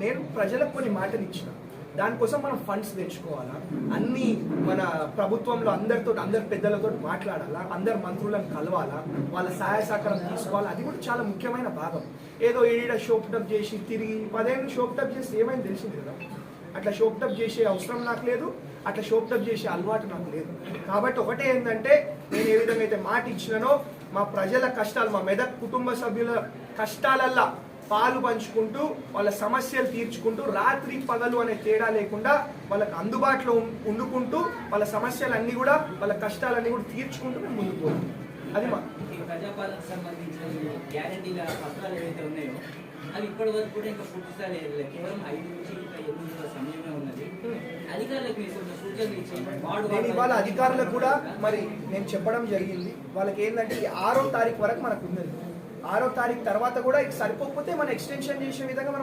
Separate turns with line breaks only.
నేను ప్రజలకు కొన్ని మాటలు ఇచ్చిన, దానికోసం మనం ఫండ్స్ తెచ్చుకోవాలా, అన్ని మన ప్రభుత్వంలో అందరి పెద్దలతో మాట్లాడాలా, అందరు మంత్రులను కలవాలా, వాళ్ళ సహాయ సహకారం తీసుకోవాలా, అది కూడా చాలా ముఖ్యమైన భాగం. ఏదో ఈడ షోప్టప్ చేసి తిరిగి 10 ఏళ్ళు షోప్టప్ చేసి ఏమైంది తెలిసింది కదా. అట్లా షోప్టప్ చేసే అవసరం నాకు లేదు, అట్లా షోప్టప్ చేసే అలవాటు నాకు లేదు. కాబట్టి ఒకటే ఏంటంటే, నేను ఏ విధంగా అయితే మాట ఇచ్చినానో మా ప్రజల కష్టాలు, మా మెదక్ కుటుంబ సభ్యుల కష్టాలల్లా పాలు పంచుకుంటూ వాళ్ళ సమస్యలు తీర్చుకుంటూ రాత్రి పగలు అనే తేడా లేకుండా వాళ్ళకి అందుబాటులో ఉండుకుంటూ వాళ్ళ సమస్యలన్నీ కూడా వాళ్ళ కష్టాలన్నీ కూడా తీర్చుకుంటూ మేము ముందుకు పోతాం. అది మా
ప్రజాపాలనకు సంబంధించిన గ్యారెంటీల పత్రాలు ఏవైతే ఉన్నాయో అవి ఇప్పటి వరకు కూడా ఇంకా పూర్తి స్థాయి కేవలం 5 నుంచి 8 నెలల సమయమే ఉన్నది. అధికారులకు మీరు కొంచెం సూచనలు ఇచ్చి
ఇవాళ అధికారులకు కూడా మరి నేను చెప్పడం జరిగింది. వాళ్ళకి ఏంటంటే 6వ తారీఖు వరకు మనకు ఉన్నది. 6వ తారీఖు తర్వాత కూడా సరిపోకపోతే మనం ఎక్స్టెన్షన్ చేసే విధంగా మనం